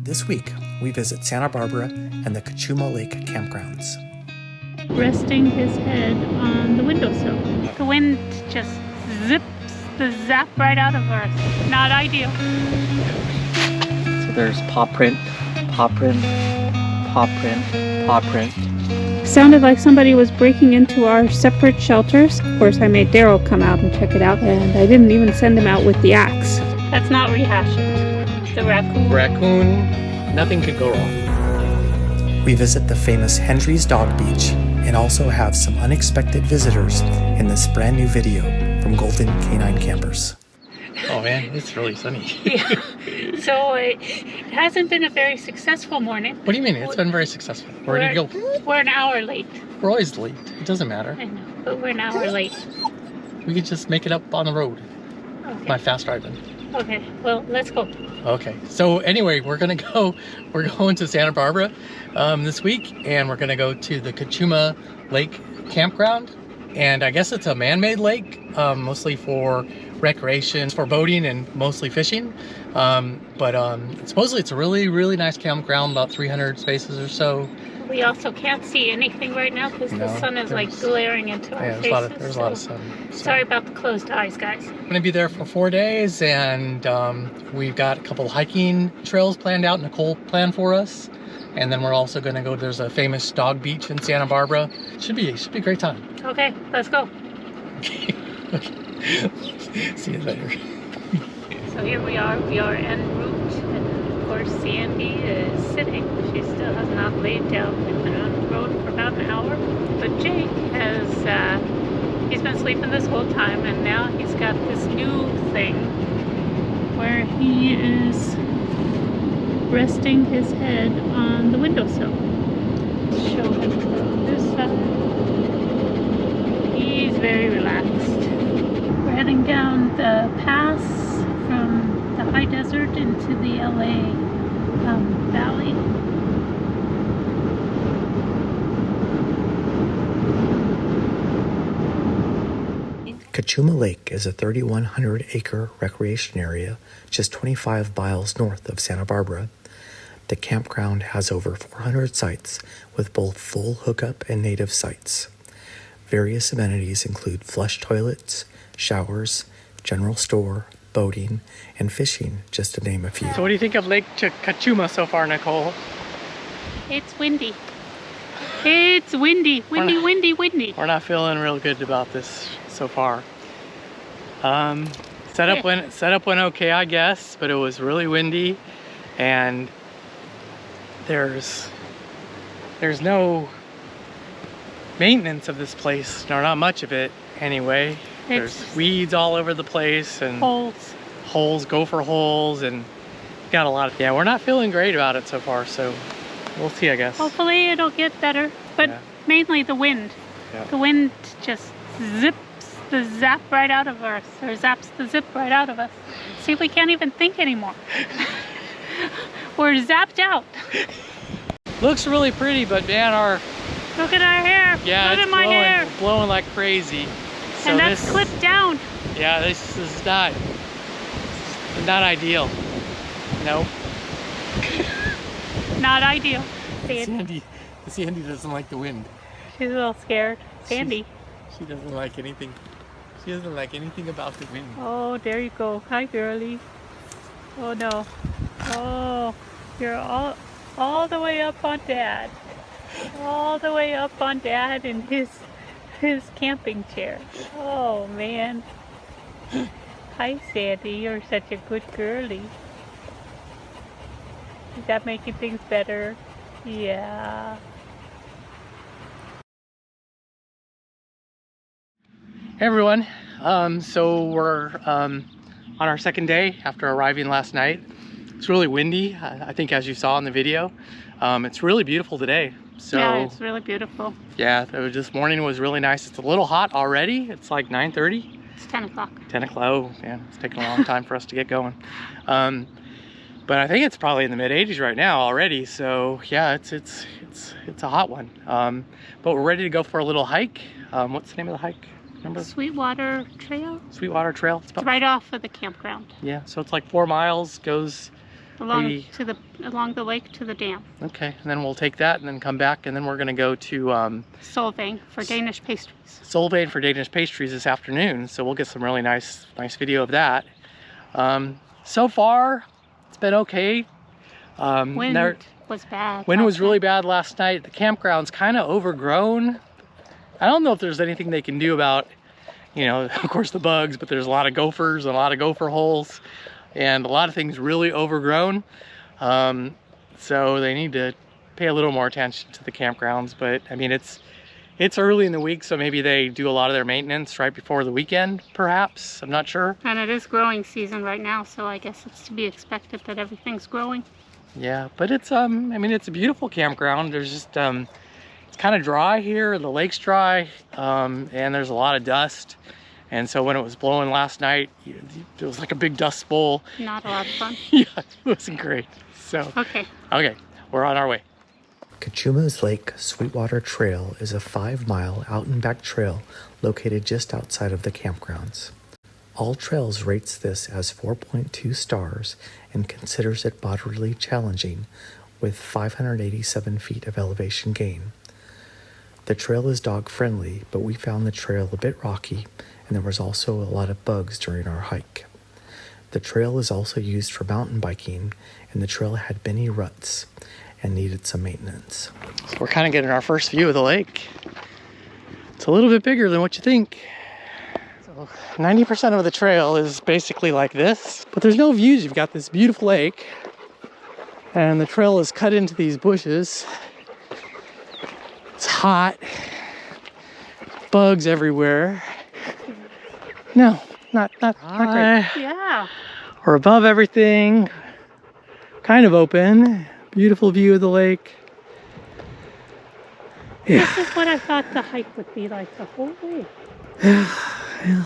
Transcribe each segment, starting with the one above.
This week, we visit Santa Barbara and the Cachuma Lake campgrounds. Resting his head on the windowsill. The wind just zips the zap right out of us. Not ideal. So there's paw print, paw print, paw print, paw print. Sounded like somebody was breaking into our separate shelters. Of course, I made Daryl come out and check it out, and I didn't even send him out with the axe. Let's not rehash it. The raccoon. Raccoon, nothing could go wrong. We visit the famous Hendry's Dog Beach and also have some unexpected visitors in this brand new video from Golden Canine Campers. Oh man, it's really sunny. Yeah. So it hasn't been a very successful morning. What do you mean? It's been very successful. Where did you go? We're an hour late. We're always late. It doesn't matter. I know, but we're an hour late. We could just make it up on the road. Okay. My fast driving. Okay, well, let's go. Okay, so anyway, we're going to Santa Barbara this week, and we're going to go to the Cachuma Lake campground. And I guess it's a man-made lake, mostly for recreation, for boating and mostly fishing. Supposedly it's a really, really nice campground, about 300 spaces or so. We also can't see anything right now because the sun is like glaring into our faces. There's a lot of sun. So. Sorry about the closed eyes, guys. We're going to be there for 4 days, and we've got a couple hiking trails planned out. Nicole planned for us. And then we're also going to go, there's a famous dog beach in Santa Barbara. Should be a great time. Okay, let's go. Okay. See you later. So here we are en route, and of course Sandy is sitting. She still has not laid down. We've been on the road for about an hour. But Jake he's been sleeping this whole time, and now he's got this new thing where he is resting his head on the windowsill. Show him from this side. He's very relaxed. We're heading down the pass from the high desert into the LA valley. Cachuma Lake is a 3,100-acre recreation area just 25 miles north of Santa Barbara. The campground has over 400 sites with both full hookup and native sites. Various amenities include flush toilets, showers, general store, boating, and fishing, just to name a few. So what do you think of Lake Cachuma so far, Nicole? It's windy. It's windy. Windy. We're not feeling real good about this so far. Setup went okay, I guess, but it was really windy, and there's no maintenance of this place, or not much of it anyway. There's weeds all over the place and holes, gopher holes, and got a lot of, we're not feeling great about it so far, so we'll see, I guess. Hopefully it'll get better, but mainly the wind. Yeah. The wind just zips the zap right out of us, or zaps the zip right out of us. See, we can't even think anymore. We're zapped out. Looks really pretty, but man, look at our hair. Yeah, look at my hair. It's blowing like crazy. So and that's clipped down. Yeah, this is not ideal. No. Not ideal. Sandy doesn't like the wind. She's a little scared. Sandy. She doesn't like anything. She doesn't like anything about the wind. Oh, there you go. Hi, girlie. Oh no. Oh, you're all the way up on Dad. All the way up on Dad in his camping chair. Oh man. Hi, Sandy. You're such a good girlie. Is that making things better? Yeah. Hey everyone, so we're on our second day after arriving last night. It's really windy, I think, as you saw in the video. It's really beautiful today. So yeah, it's really beautiful. Yeah, this morning was really nice. It's a little hot already. It's like 9:30. It's 10 o'clock. 10 o'clock. Oh, yeah, it's taking a long time for us to get going. But I think it's probably in the mid-80s right now already. So yeah, it's a hot one. But we're ready to go for a little hike. What's the name of the hike? Remember? Sweetwater Trail? Sweetwater Trail. It's right off of the campground. Yeah, so it's like 4 miles, goes Maybe. along the lake to the dam. Okay, and then we'll take that and then come back, and then we're gonna go to Solvang for Danish pastries. Solvang for Danish pastries this afternoon. So we'll get some really nice video of that. So far, it's been okay. Wind was bad. Wind was really bad last night. The campground's kind of overgrown. I don't know if there's anything they can do about, you know, of course the bugs, but there's a lot of gophers and a lot of gopher holes, and a lot of things really overgrown. So they need to pay a little more attention to the campgrounds. But I mean, it's early in the week, so maybe they do a lot of their maintenance right before the weekend, perhaps. I'm not sure. And it is growing season right now, so I guess it's to be expected that everything's growing. Yeah, but it's I mean, it's a beautiful campground. There's just it's kind of dry here. The lake's dry, and there's a lot of dust. And so when it was blowing last night, it was like a big dust bowl. Not a lot of fun. Yeah, it wasn't great. So okay, we're on our way. Cachuma Lake Sweetwater Trail is a 5-mile out-and-back trail located just outside of the campgrounds. All Trails rates this as 4.2 stars and considers it moderately challenging with 587 feet of elevation gain. The trail is dog-friendly, but we found the trail a bit rocky, and there was also a lot of bugs during our hike. The trail is also used for mountain biking, and the trail had many ruts and needed some maintenance. So we're kind of getting our first view of the lake. It's a little bit bigger than what you think. So 90% of the trail is basically like this, but there's no views. You've got this beautiful lake, and the trail is cut into these bushes. It's hot, bugs everywhere. No, not great. yeah. We're above everything, kind of open. Beautiful view of the lake. Yeah. This is what I thought the hike would be like the whole way. Yeah.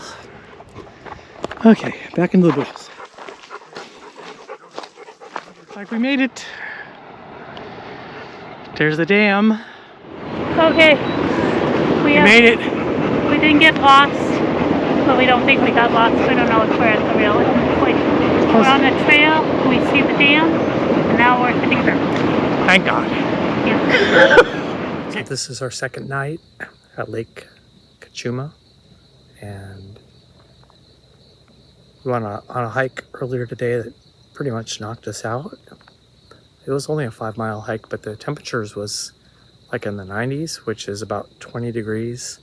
Okay, back into the bushes. Looks like we made it. There's the dam. Okay, we made it. We didn't get lost, but we don't think we got lost. We don't know if we're at the real point. We're on the trail, we see the dam, and now we're heading back. Thank God. Yeah. So this is our second night at Lake Cachuma, and we went on a hike earlier today that pretty much knocked us out. It was only a 5-mile hike, but the temperatures was like in the 90s, which is about 20 degrees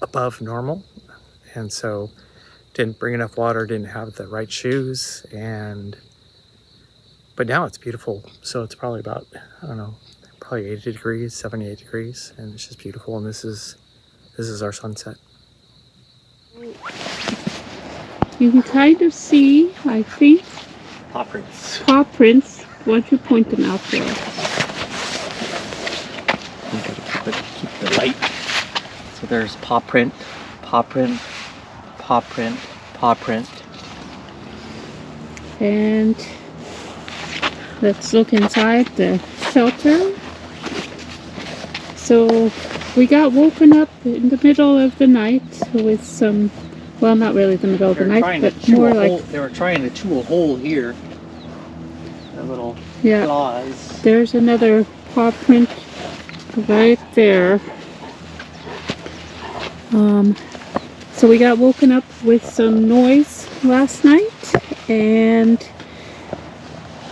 above normal. And so didn't bring enough water, didn't have the right shoes, but now it's beautiful. So it's probably about, I don't know, probably 80 degrees, 78 degrees, and it's just beautiful. And this is our sunset. You can kind of see, I think, Paw prints. paw prints. Why don't you point them out there? You gotta keep the light. So there's paw print, paw print, paw print, paw print. And let's look inside the shelter. So we got woken up in the middle of the night with some, well, not really the middle of the night, but more like... They were trying to chew a hole here. A little claws. There's another paw print right there. So we got woken up with some noise last night, and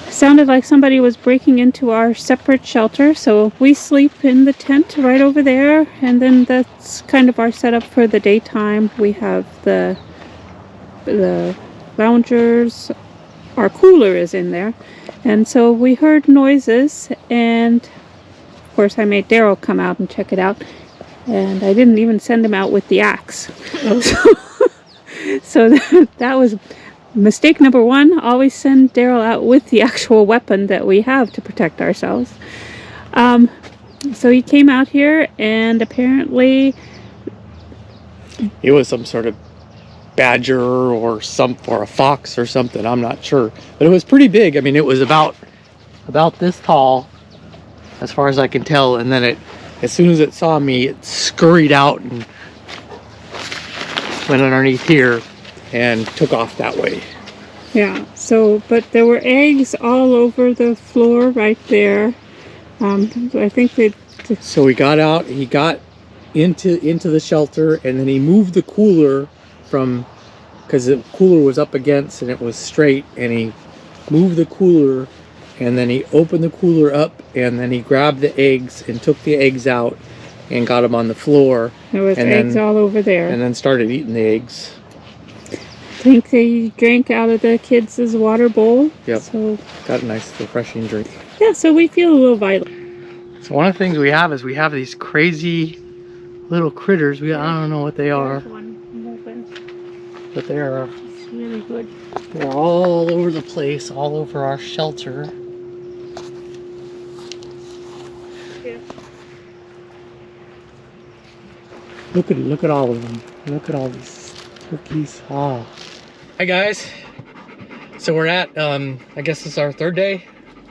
sounded like somebody was breaking into our separate shelter. So we sleep in the tent right over there, and then that's kind of our setup for the daytime. We have the loungers, our cooler is in there, and so we heard noises, and of course I made Daryl come out and check it out, and I didn't even send him out with the axe. So that was mistake number one. Always send Daryl out with the actual weapon that we have to protect ourselves. So he came out here, and apparently it was some sort of badger or a fox or something. I'm not sure, but it was pretty big. I mean, it was about this tall, as far as I can tell. And then as soon as it saw me, it scurried out and went underneath here and took off that way. Yeah, so, but there were eggs all over the floor right there. I think they... So he got out, he got into the shelter, and then he moved the cooler from, because the cooler was up against and it was straight, and he moved the cooler, and then he opened the cooler up, and then he grabbed the eggs and took the eggs out and got them on the floor. There was and eggs all over there. And then started eating the eggs. I think they drank out of the kids' water bowl. Yep. So got a nice refreshing drink. yeah, so we feel a little vital. So one of the things we have is we have these crazy little critters. I don't know what they are. There's one moving. But they are... It's really good. They're all over the place, all over our shelter. Yeah. Look at all of them. Look at all these turkeys. Ah. Hi guys. So we're at I guess this is our third day.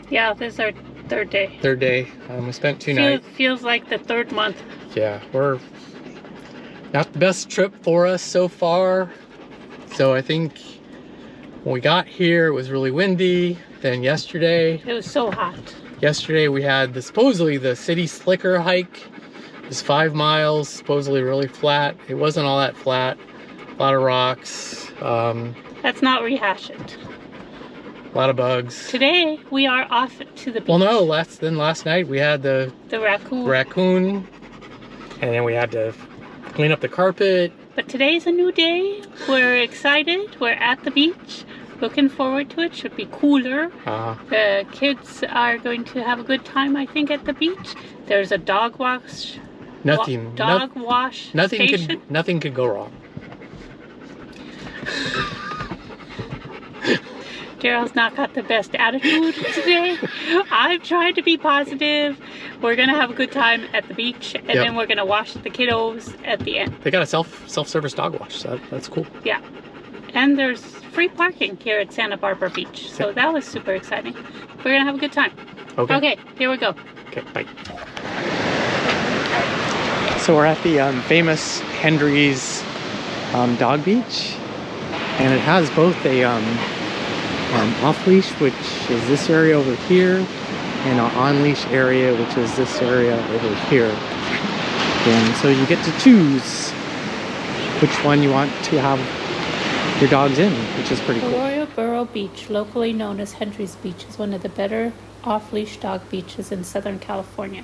Yeah, this is our third day. Third day. We spent 2 nights. Feels like the third month. Yeah, we're not the best trip for us so far. So I think when we got here, it was really windy. Then yesterday, It was so hot. yesterday we had supposedly the city slicker hike. It was 5 miles, supposedly really flat. It wasn't all that flat. A lot of rocks. Let's not rehash it. A lot of bugs. Today we are off to the beach. Well, no, last night we had the raccoon, and then we had to clean up the carpet. But today's a new day. We're excited. We're at the beach. Looking forward to it. Should be cooler. The kids are going to have a good time, I think, at the beach. There's a dog wash. Nothing station. Nothing could go wrong. Daryl's not got the best attitude today. I'm trying to be positive. We're gonna have a good time at the beach, and then we're gonna wash the kiddos at the end. They got a self-service dog wash, so that's cool. Yeah, and there's free parking here at Santa Barbara Beach, so that was super exciting. We're gonna have a good time. Okay. Okay, here we go. Okay, bye. So we're at the famous Hendry's dog beach, and it has both a off-leash, which is this area over here, and an on-leash area, which is this area over here. And so you get to choose which one you want to have your dogs in, which is pretty cool. Arroyo Burro Beach, locally known as Hendry's Beach, is one of the better off-leash dog beaches in Southern California.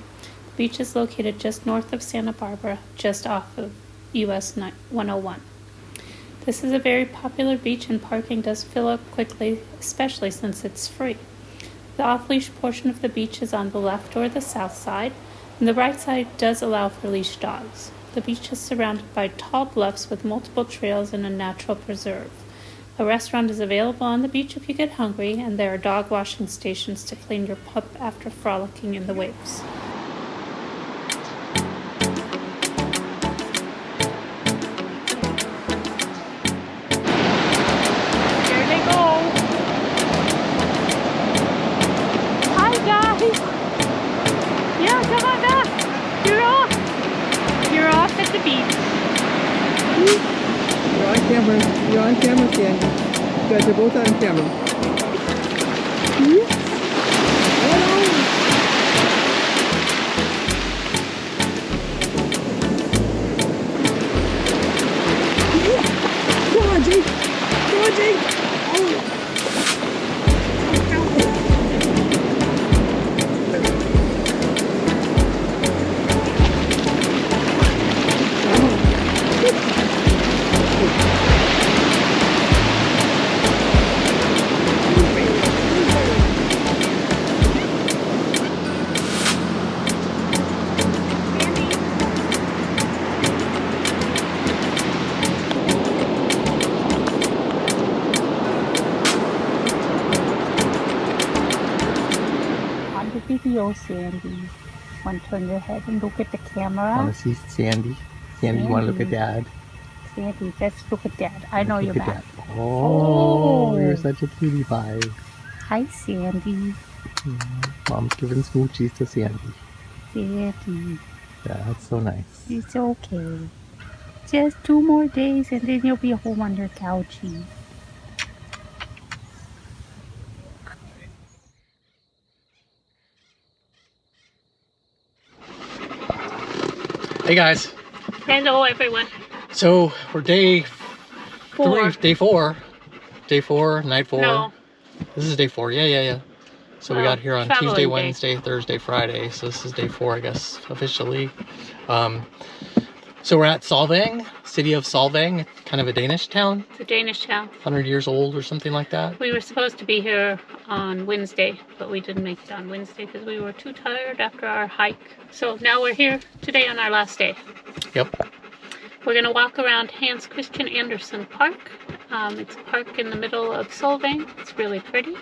The beach is located just north of Santa Barbara, just off of US 101. This is a very popular beach, and parking does fill up quickly, especially since it's free. The off-leash portion of the beach is on the left or the south side, and the right side does allow for leashed dogs. The beach is surrounded by tall bluffs with multiple trails and a natural preserve. A restaurant is available on the beach if you get hungry, and there are dog washing stations to clean your pup after frolicking in the waves. Yeah, come on back. You're off. You're off at the beach. You're on camera. You're on camera, Sandy. You guys are both on camera. Come on, Jake. Come on, Jake. Oh. Video, Sandy. Want to turn your head and look at the camera? Want to see Sandy? Sandy, you want to look at Dad? Sandy, let's look at Dad. I know you're back. Oh, you're such a cutie pie. Hi, Sandy. Mom's giving smoochies to Sandy. Sandy. Yeah, that's so nice. It's okay. Just 2 more days and then you'll be home on your couchie. Hey guys. Hello everyone. So we're day 4. Day four, night 4. No. This is day 4. Yeah. So we Well, got here on traveling Tuesday, day. Wednesday, Thursday, Friday. So this is day 4, I guess, officially. So we're at Solvang, city of Solvang, kind of a Danish town. It's a Danish town. 100 years old or something like that. We were supposed to be here on Wednesday, but we didn't make it on Wednesday because we were too tired after our hike. So now we're here today on our last day. Yep. We're going to walk around Hans Christian Andersen Park. It's a park in the middle of Solvang. It's really pretty.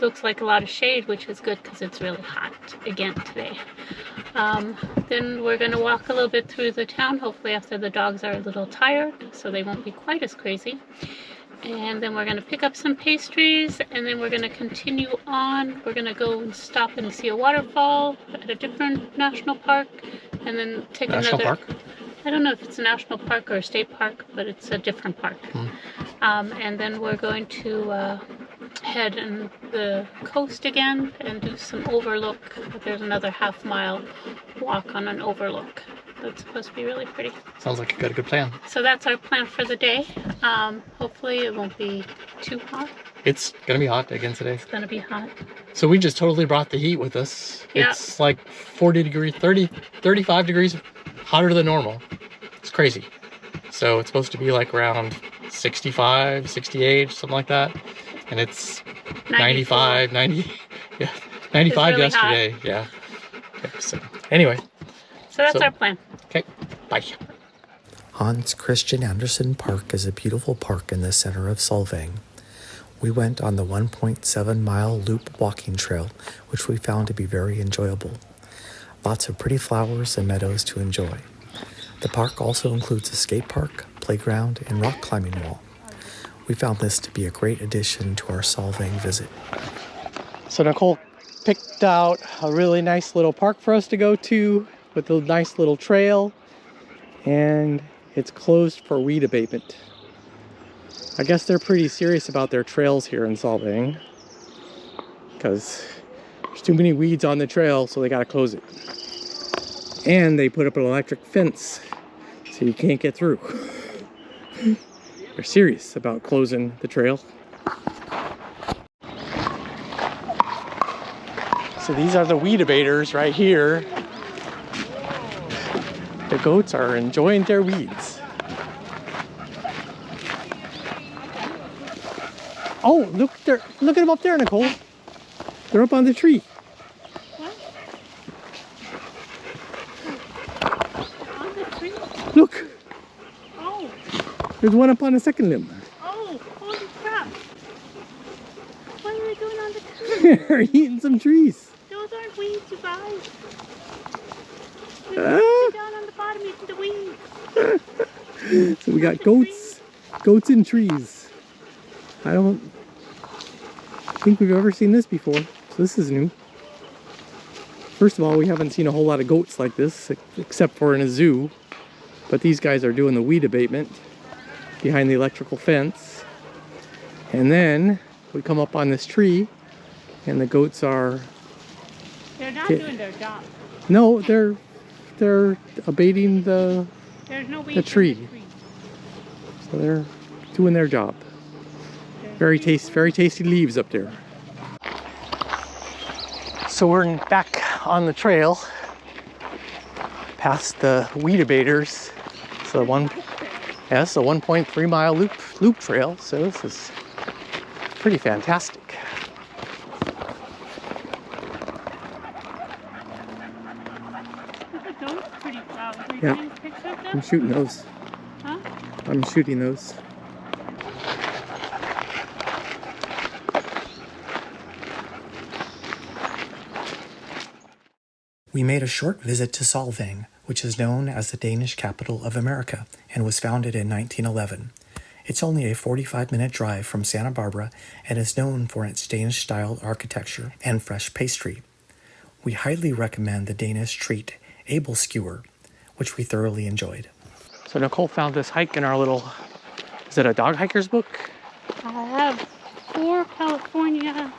Looks like a lot of shade, which is good because it's really hot again today. Then we're going to walk a little bit through the town, hopefully after the dogs are a little tired, so they won't be quite as crazy. And then we're going to pick up some pastries, and then we're going to continue on. We're going to go and stop and see a waterfall at a different national park, and then take National another... park? I don't know if it's a national park or a state park, but it's a different park. And then we're going to head in the coast again and do some overlook. There's another half-mile walk on an overlook. That's supposed to be really pretty. Sounds like a good plan. So that's our plan for the day. Hopefully it won't be too hot. It's gonna be hot again today. It's gonna be hot. So we just totally brought the heat with us. Yeah. It's like 40 degrees, 35 degrees hotter than normal. It's crazy. So it's supposed to be like around 65, 68, something like that. And it's 95, 90, yeah, 95 really yesterday. Yeah. So anyway. So that's our plan. Okay, bye. Hans Christian Andersen Park is a beautiful park in the center of Solvang. We went on the 1.7-mile loop walking trail, which we found to be very enjoyable. Lots of pretty flowers and meadows to enjoy. The park also includes a skate park, playground, and rock climbing wall. We found this to be a great addition to our Solvang visit. So Nicole picked out a really nice little park for us to go to with a nice little trail, and it's closed for weed abatement. I guess they're pretty serious about their trails here in Solvang because there's too many weeds on the trail, so they gotta close it. And they put up an electric fence so you can't get through. They're serious about closing the trail. So these are the weed abaters right here. The goats are enjoying their weeds. Oh, look there! Look at them up there, Nicole. They're up on the tree. What? On the tree? Look, Oh, there's one up on the second limb. oh, holy crap. What are they doing on the tree? They're eating some trees. Those aren't weeds, you guys. Ah. They're down on the bottom eating the weeds. So we got goats in trees. I don't think we've ever seen this before, so this is new. First of all, we haven't seen a whole lot of goats like this, except for in a zoo. But these guys are doing the weed abatement behind the electrical fence. And then we come up on this tree, and the goats are... They're not doing their job. No, they're abating the There's no weeds tree. in the tree. So they're doing their job. Very tasty leaves up there. So we're back on the trail, past the weed abaters. So it's a 1.3-mile loop trail. So this is pretty fantastic. Look at those pretty flowers. Are you Yeah. taking a picture of them? I'm shooting those. Huh? I'm shooting those. We made a short visit to Solvang, which is known as the Danish capital of America and was founded in 1911. It's only a 45-minute drive from Santa Barbara and is known for its Danish-style architecture and fresh pastry. We highly recommend the Danish treat Abel Skewer, which we thoroughly enjoyed. So Nicole found this hike in our little, is it a dog hiker's book? I have 4 California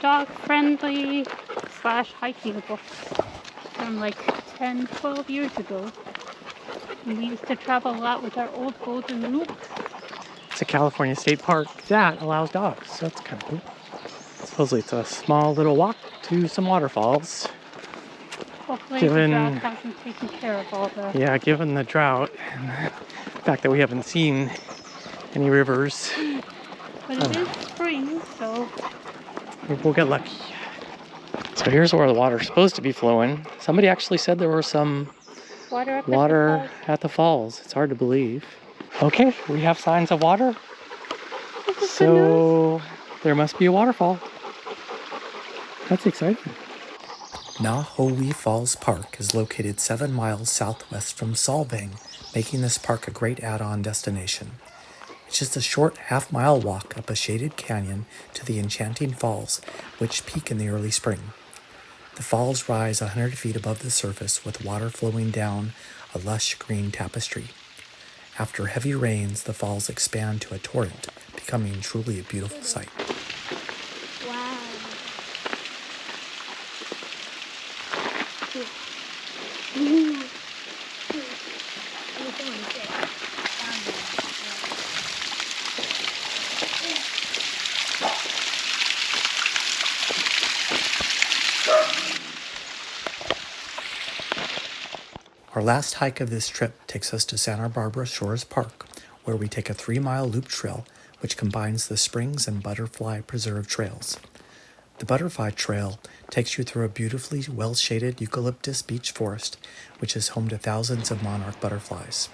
dog-friendly / hiking books from like 10, 12 years ago. And we used to travel a lot with our old golden loop. It's a California state park that allows dogs, so that's kind of cool. Supposedly it's a small little walk to some waterfalls. Hopefully Given- the drought hasn't taken care of all the... Yeah, given the drought and the fact that we haven't seen any rivers, But it is spring, so... maybe we'll get lucky. So here's where the water's supposed to be flowing. Somebody actually said there was some Water at the falls. It's hard to believe. Okay, we have signs of water. So there must be a waterfall. That's exciting. Nahoe Falls Park is located 7 miles southwest from Solvang, making this park a great add-on destination. It's just a short half-mile walk up a shaded canyon to the enchanting falls, which peak in the early spring. The falls rise 100 feet above the surface with water flowing down a lush green tapestry. After heavy rains, the falls expand to a torrent, becoming truly a beautiful sight. Wow. Our last hike of this trip takes us to Santa Barbara Shores Park, where we take a 3-mile loop trail which combines the Springs and Butterfly Preserve trails. The Butterfly Trail takes you through a beautifully well-shaded eucalyptus beech forest, which is home to thousands of monarch butterflies.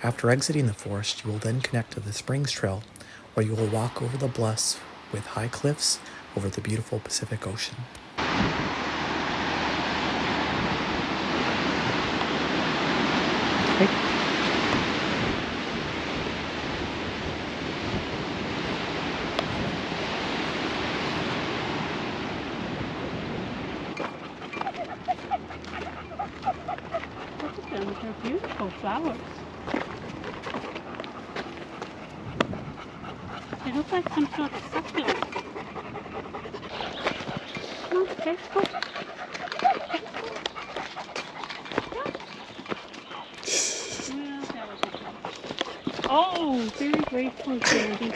After exiting the forest, you will then connect to the Springs Trail, where you will walk over the bluffs with high cliffs over the beautiful Pacific Ocean. Okay. Look at them, they're beautiful flowers. They look like some sort of succulent. Come on, let's go. Oh, very grateful, Sandy.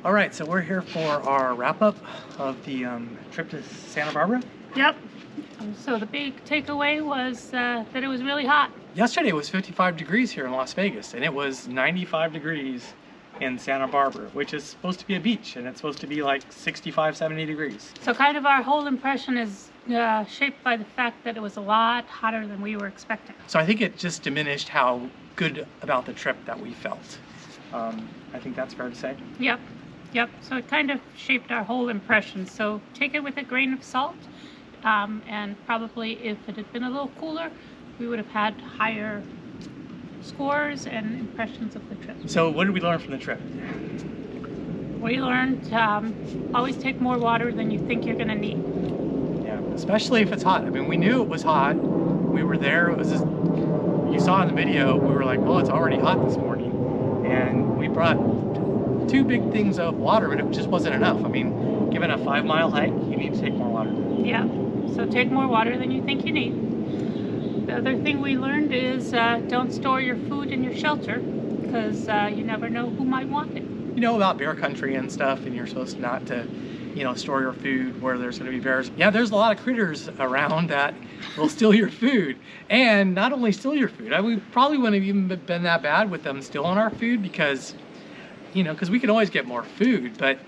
All right, so we're here for our wrap-up of the trip to Santa Barbara. Yep. So the big takeaway was that it was really hot. Yesterday was 55 degrees here in Las Vegas, and it was 95 degrees in Santa Barbara, which is supposed to be a beach, and it's supposed to be like 65, 70 degrees. So kind of our whole impression is shaped by the fact that it was a lot hotter than we were expecting. So I think it just diminished how good about the trip that we felt. I think that's fair to say. Yep. Yep. So it kind of shaped our whole impression. So take it with a grain of salt. And probably if it had been a little cooler, we would have had higher scores and impressions of the trip. So what did we learn from the trip? We learned always take more water than you think you're going to need. Yeah, especially if it's hot. I mean, we knew it was hot. We were there. It was just, you saw in the video, we were like, well, it's already hot this morning. And we brought 2 big things of water, but it just wasn't enough. I mean, given a 5-mile hike, you need to take more water. Yeah, so take more water than you think you need. The other thing we learned is don't store your food in your shelter, because you never know who might want it. You know about bear country and stuff, and you're supposed not to you know, store your food where there's going to be bears. Yeah, there's a lot of critters around that will steal your food. And not only steal your food, we probably wouldn't have even been that bad with them stealing our food because, you know, because we could always get more food. But,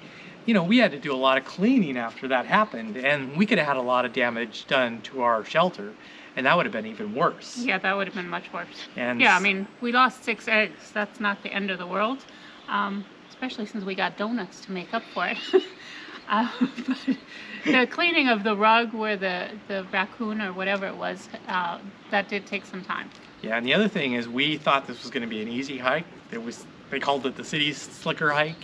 you know, we had to do a lot of cleaning after that happened. And we could have had a lot of damage done to our shelter. And that would have been even worse. Yeah, that would have been much worse. And yeah, I mean, we lost 6 eggs. That's not the end of the world, especially since we got donuts to make up for it. But the cleaning of the rug where the raccoon or whatever it was, that did take some time. Yeah, and the other thing is we thought this was going to be an easy hike. They called it the city slicker hike.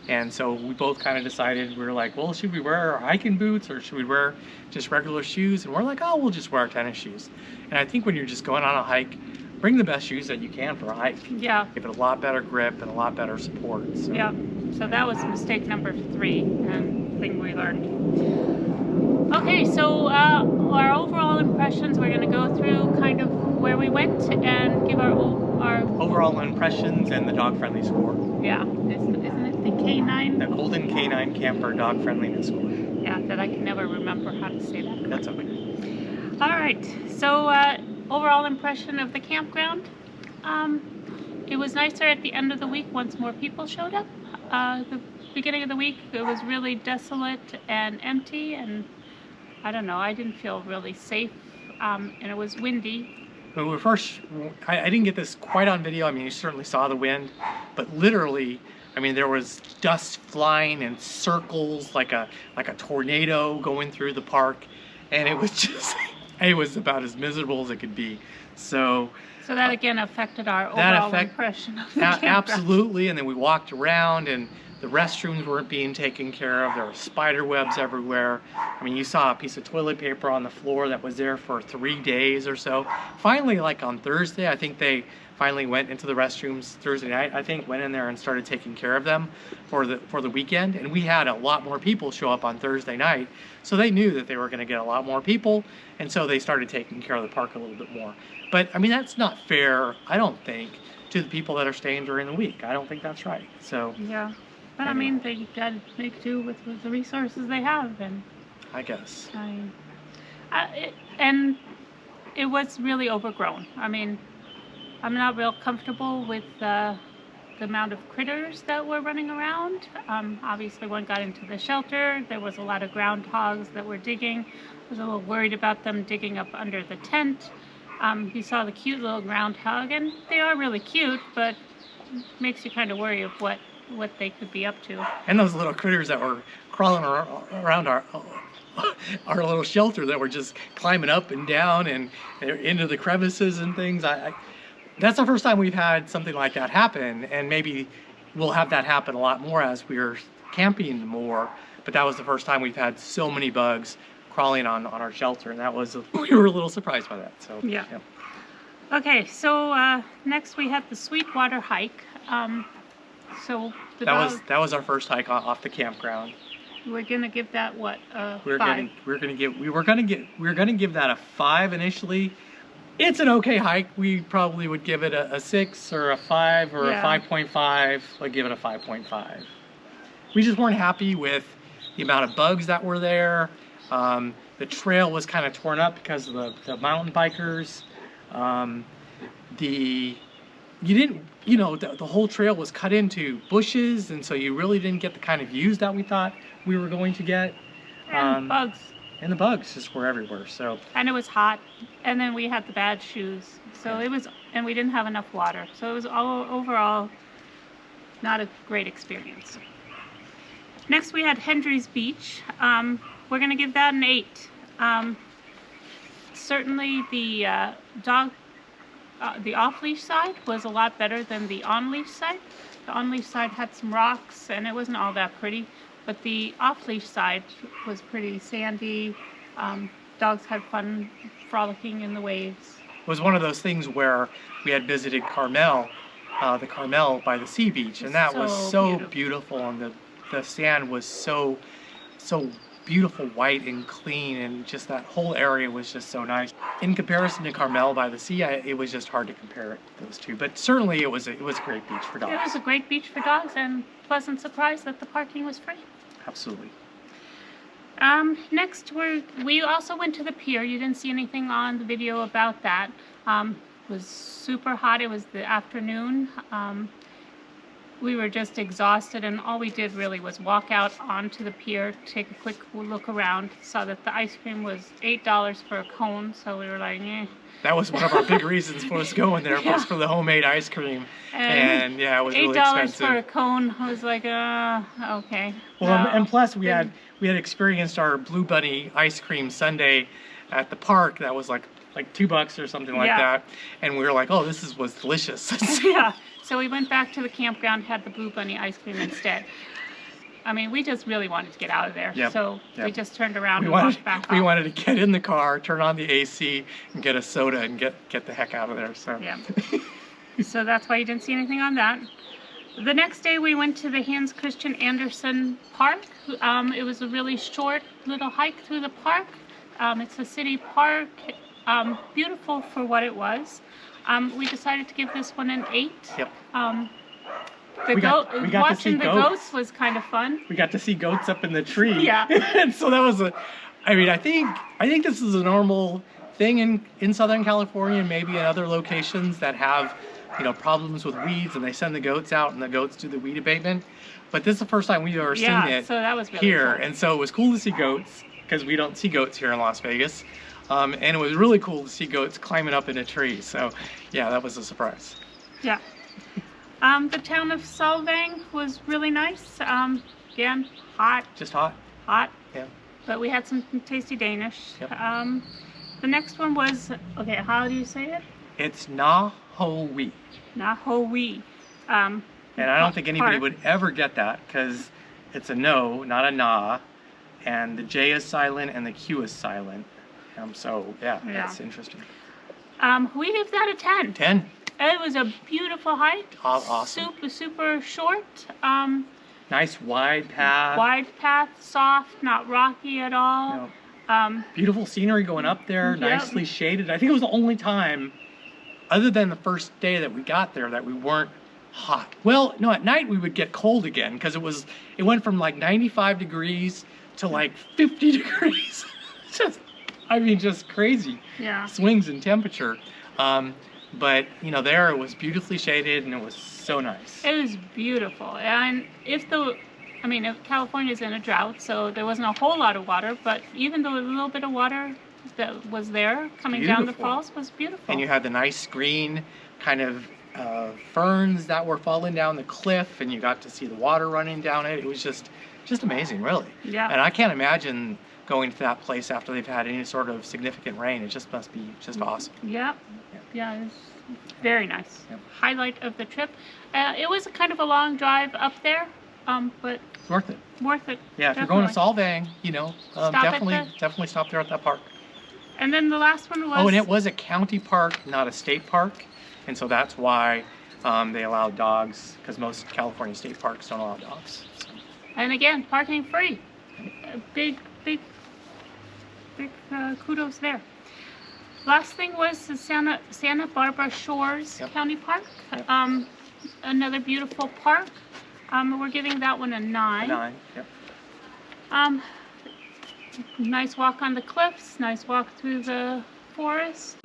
And so we both kind of decided, we were like, well, should we wear our hiking boots or should we wear just regular shoes? And we're like, oh, we'll just wear our tennis shoes. And I think when you're just going on a hike, bring the best shoes that you can for a hike. Yeah. Give it a lot better grip and a lot better support. So. Yeah. So that was mistake number 3 and thing we learned. Okay, so our overall impressions, we're going to go through kind of where we went and give our overall impressions and the dog friendly score. Yeah. Isn't it the K9? The Golden K9 Camper Dog Friendliness Score. Yeah, that I can never remember how to say that. That's okay. All right, so overall impression of the campground. It was nicer at the end of the week once more people showed up. The beginning of the week, it was really desolate and empty, and I don't know, I didn't feel really safe, and it was windy. When we first, I didn't get this quite on video. I mean, you certainly saw the wind, but literally, I mean, there was dust flying in circles like a tornado going through the park, and it was just, it was about as miserable as it could be. So that again affected our overall impression of the campground. Absolutely, and then we walked around and the restrooms weren't being taken care of. There were spider webs everywhere. I mean, you saw a piece of toilet paper on the floor that was there for 3 days or so. Finally, like on Thursday, I think they finally went into the restrooms Thursday night, I think, went in there and started taking care of them for the weekend. And we had a lot more people show up on Thursday night, so they knew that they were going to get a lot more people, and so they started taking care of the park a little bit more. But I mean, that's not fair, I don't think, to the people that are staying during the week. I don't think that's right. So yeah. But I mean, they got to make do with the resources they have, and I guess. And it was really overgrown. I mean, I'm not real comfortable with the amount of critters that were running around. Obviously, one got into the shelter. There was a lot of groundhogs that were digging. I was a little worried about them digging up under the tent. You saw the cute little groundhog, and they are really cute, but it makes you kind of worry of what they could be up to. And those little critters that were crawling around our little shelter that were just climbing up and down and into the crevices and things. That's the first time we've had something like that happen, and maybe we'll have that happen a lot more as we're camping more, but that was the first time we've had so many bugs crawling on our shelter, and we were a little surprised by that. So yeah. Okay, so next we had the Sweetwater hike. So that was our first hike off the campground. We're gonna give that what, 5? We were gonna give that a 5 initially. It's an okay hike. We probably would give it a 6 or a 5 or a 5.5. I'd give it a 5.5. We just weren't happy with the amount of bugs that were there. The trail was kind of torn up because of the mountain bikers. The whole trail was cut into bushes, and so you really didn't get the kind of views that we thought we were going to get. And bugs. And the bugs just were everywhere. And it was hot, and then we had the bad shoes. So it was, and we didn't have enough water. So it was overall not a great experience. Next we had Hendry's Beach. We're gonna give that an 8. Certainly the off-leash side was a lot better than the on-leash side. The on-leash side had some rocks and it wasn't all that pretty, but the off-leash side was pretty sandy. Dogs had fun frolicking in the waves. It was one of those things where we had visited Carmel, the Carmel by the sea beach, and that was so beautiful, and the sand was so beautiful, white and clean, and just that whole area was just so nice. In comparison to Carmel by the sea, it was just hard to compare those two. But certainly it was a great beach for dogs. It was a great beach for dogs, and pleasant surprise that the parking was free. Absolutely. Next, we also went to the pier. You didn't see anything on the video about that. It was super hot. It was the afternoon. We were just exhausted, and all we did really was walk out onto the pier, take a quick look around, saw that the ice cream was $8 for a cone, so we were like, eh. That was one of our big reasons for us going there, was for the homemade ice cream. And yeah, it was really expensive. $8 for a cone. I was like, okay. Well, no. and plus we had experienced our Blue Bunny ice cream sundae at the park. That was like $2 or something like that. And we were like, oh, was delicious. Yeah. So we went back to the campground, had the Blue Bunny ice cream instead. I mean, we just really wanted to get out of there. So we just turned around and walked back off. We wanted to get in the car, turn on the AC, and get a soda and get the heck out of there. So yeah. So that's why you didn't see anything on that. The next day we went to the Hans Christian Andersen Park. It was a really short little hike through the park. It's a city park, beautiful for what it was. We decided to give this one an 8. Yep. Watching the goats was kind of fun. We got to see goats up in the tree. Yeah. And so that was I think this is a normal thing in Southern California, and maybe in other locations that have, problems with weeds, and they send the goats out and the goats do the weed abatement. But this is the first time we've ever seen it so that was really here. cool. And so it was cool to see goats, because we don't see goats here in Las Vegas. And it was really cool to see goats climbing up in a tree. So yeah, that was a surprise. Yeah. The town of Solvang was really nice. Again, hot. Just hot. Hot. Yeah. But we had some tasty Danish. Yep. The next one was, okay, how do you say it? It's Nahowi. Nahowi. And I don't think anybody would ever get that, because it's a no, not a na. And the J is silent and the Q is silent. So yeah, that's interesting. We give that a 10. 10. It was a beautiful hike. Awesome. Super short. Nice wide path. Wide path, soft, not rocky at all. No. Beautiful scenery going up there, nicely shaded. I think it was the only time, other than the first day that we got there, that we weren't hot. Well, no, at night we would get cold again, because it went from like 95 degrees to like 50 degrees. Just crazy swings in temperature. But there it was beautifully shaded, and it was so nice. It was beautiful. And if California's in a drought, so there wasn't a whole lot of water, but even the little bit of water that was there coming down the falls was beautiful. And you had the nice green kind of ferns that were falling down the cliff, and you got to see the water running down it. It was just amazing, really. Yeah. And I can't imagine going to that place after they've had any sort of significant rain. It just must be just awesome. Yeah, it was very nice. Yep. Highlight of the trip. It was kind of a long drive up there, but it's worth it. Worth it. Yeah, if you're going to Solvang, definitely stop there at that park. And then the last one was... Oh, and it was a county park, not a state park, and so that's why they allowed dogs, because most California state parks don't allow dogs. So. And again, parking free. Big kudos there. Last thing was the Santa Barbara Shores County Park. Yep. Another beautiful park. We're giving that one a 9. 9, yep. Nice walk on the cliffs, nice walk through the forest.